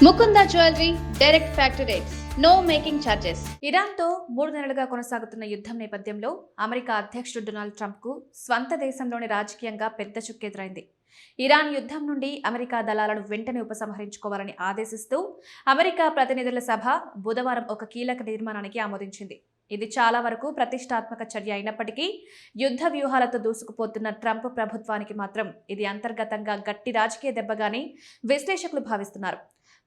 Mukunda jewellery direct factory rates, no making charges. ఇరాన్తో 3 నెలలుగా కొనసాగుతున్న యుద్ధం నేపథ్యంలో అమెరికా అధ్యక్షుడు డొనాల్డ్ ట్రంప్కు స్వంత దేశంలోని రాజకీయంగా పెద్ద చుక్కెదురైంది. ఇరాన్ యుద్ధం నుండి అమెరికా దళాలను వెంటనే ఉపసంహరించుకోవాలని ఆదేశిస్తూ అమెరికా ప్రతినిధుల సభ బుధవారం ఒక కీలక తీర్మానానికి ఆమోదించింది. ఇది చాలా వరకు ప్రతిష్టాత్మక చర్య అయినప్పటికీ యుద్ధ వ్యూహాలతో దూసుకుపోతున్న ట్రంప్ ప్రభుత్వానికి మాత్రం ఇది అంతర్గతంగా గట్టి రాజకీయ దెబ్బగానే విశ్లేషకులు భావిస్తున్నారు.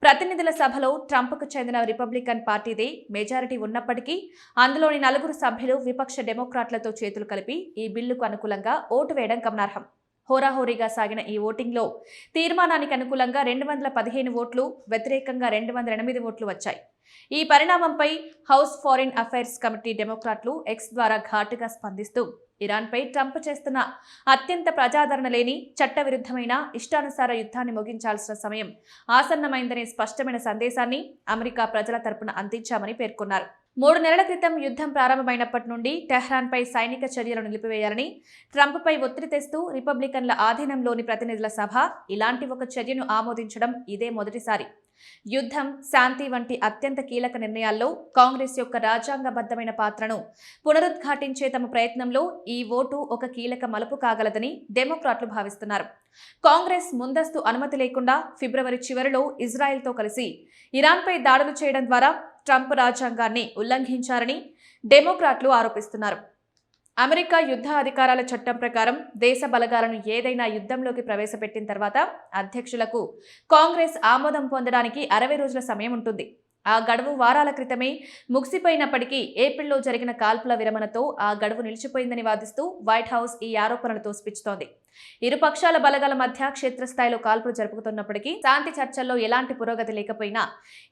ప్రతినిధుల సభలో ట్రంప్కు చెందిన రిపబ్లికన్ పార్టీదే మెజారిటీ ఉన్నప్పటికీ అందులోని 4 సభ్యులు విపక్ష డెమోక్రాట్లతో చేతులు కలిపి ఈ బిల్లుకు అనుకూలంగా ఓటు వేయడం గమనార్హం. హోరాహోరీగా సాగిన ఈ ఓటింగ్లో తీర్మానానికి అనుకూలంగా 215 ఓట్లు, వ్యతిరేకంగా 208 ఓట్లు వచ్చాయి. ఈ పరిణామంపై హౌస్ ఫారిన్ అఫైర్స్ కమిటీ డెమోక్రాట్లు ఎక్స్ ద్వారా ఘాటుగా స్పందిస్తూ ఇరాన్పై ట్రంప్ చేస్తున్న అత్యంత ప్రజాదరణ లేని చట్టవిరుద్ధమైన ఇష్టానుసార యుద్ధాన్ని ముగించాల్సిన సమయం ఆసన్నమైందనే స్పష్టమైన సందేశాన్ని అమెరికా ప్రజల తరపున అందించామని పేర్కొన్నారు. 3 నెలల క్రితం యుద్ధం ప్రారంభమైనప్పటి నుండి టెహ్రాన్పై సైనిక చర్యలు నిలిపివేయాలని ట్రంప్పై ఒత్తిడి తెస్తూ రిపబ్లికన్ల ఆధీనంలోని ప్రతినిధుల సభ ఇలాంటి ఒక చర్యను ఆమోదించడం ఇదే మొదటిసారి. యుద్ధం, శాంతి వంటి అత్యంత కీలక నిర్ణయాల్లో కాంగ్రెస్ యొక్క రాజ్యాంగబద్ధమైన పాత్రను పునరుద్ఘాటించే తమ ప్రయత్నంలో ఈ ఓటు ఒక కీలక మలుపు కాగలదని డెమోక్రాట్లు భావిస్తున్నారు. కాంగ్రెస్ ముందస్తు అనుమతి లేకుండా ఫిబ్రవరి చివరిలో ఇజ్రాయెల్తో కలిసి ఇరాన్పై దాడులు చేయడం ద్వారా ట్రంప్ రాజ్యాంగాన్ని ఉల్లంఘించారని డెమోక్రాట్లు ఆరోపిస్తున్నారు. అమెరికా యుద్ధ అధికారాల చట్టం ప్రకారం దేశ బలగాలను ఏదైనా యుద్ధంలోకి ప్రవేశపెట్టిన తర్వాత అధ్యక్షులకు కాంగ్రెస్ ఆమోదం పొందడానికి 60 రోజుల సమయం ఉంటుంది. ఆ గడువు వారాల క్రితమే ముగిసిపోయినప్పటికీ ఏప్రిల్లో జరిగిన కాల్పుల విరమణతో ఆ గడువు నిలిచిపోయిందని వాదిస్తూ వైట్ హౌస్ ఈ ఆరోపణలతో స్పిచ్తోంది. ఇరు పక్షాల బలగాల మధ్య క్షేత్రస్థాయిలో కాల్పులు జరుపుతున్నప్పటికీ శాంతి చర్చల్లో ఎలాంటి పురోగతి లేకపోయినా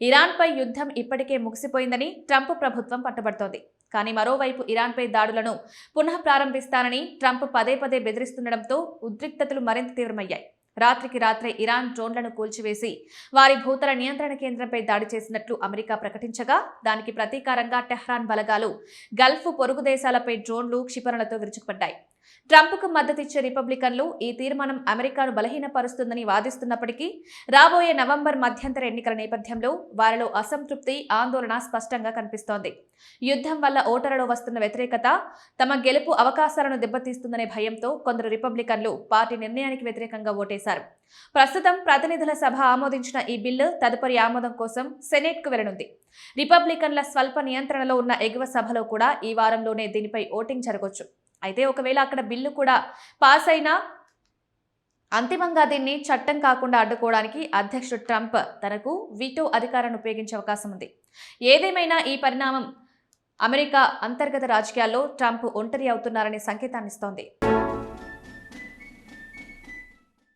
ఇరాన్పై యుద్ధం ఇప్పటికే ముగిసిపోయిందని ట్రంప్ ప్రభుత్వం పట్టుబడుతోంది. కానీ మరోవైపు ఇరాన్పై దాడులను పునః ప్రారంభిస్తానని ట్రంప్ పదే పదే బెదిరిస్తుండటంతో ఉద్రిక్తతలు మరింత తీవ్రమయ్యాయి. రాత్రికి రాత్రే ఇరాన్ డ్రోన్లను కూల్చివేసి వారి భూతల నియంత్రణ కేంద్రంపై దాడి చేసినట్లు అమెరికా ప్రకటించగా దానికి ప్రతీకారంగా టెహ్రాన్ బలగాలు గల్ఫ్ పొరుగు దేశాలపై డ్రోన్లు, క్షిపణులతో విరుచుకుపడ్డాయి. ట్రంప్కు మద్దతిచ్చే రిపబ్లికన్లు ఈ తీర్మానం అమెరికాను బలహీనపరుస్తుందని వాదిస్తున్నప్పటికీ రాబోయే నవంబర్ మధ్యంతర ఎన్నికల నేపథ్యంలో వారిలో అసంతృప్తి, ఆందోళన స్పష్టంగా కనిపిస్తోంది. యుద్ధం వల్ల ఓటర్లలో వస్తున్న వ్యతిరేకత తమ గెలుపు అవకాశాలను దెబ్బతీస్తుందనే భయంతో కొందరు రిపబ్లికన్లు పార్టీ నిర్ణయానికి వ్యతిరేకంగా ఓటేశారు. ప్రస్తుతం ప్రతినిధుల సభ ఆమోదించిన ఈ బిల్లు తదుపరి ఆమోదం కోసం సెనేట్కు వెళ్లనుంది. రిపబ్లికన్ల స్వల్ప నియంత్రణలో ఉన్న ఎగువ సభలో కూడా ఈ వారంలోనే దీనిపై ఓటింగ్ జరగొచ్చు. అయితే ఒకవేళ అక్కడ బిల్లు కూడా పాస్ అయినా అంతిమంగా దీన్ని చట్టం కాకుండా అడ్డుకోవడానికి అధ్యక్షుడు ట్రంప్ తనకు వీటో అధికారాన్ని ఉపయోగించే అవకాశం ఉంది. ఏదేమైనా ఈ పరిణామం అమెరికా అంతర్గత రాజకీయాల్లో ట్రంప్ ఒంటరి అవుతున్నారనే సంకేతాన్నిస్తోంది.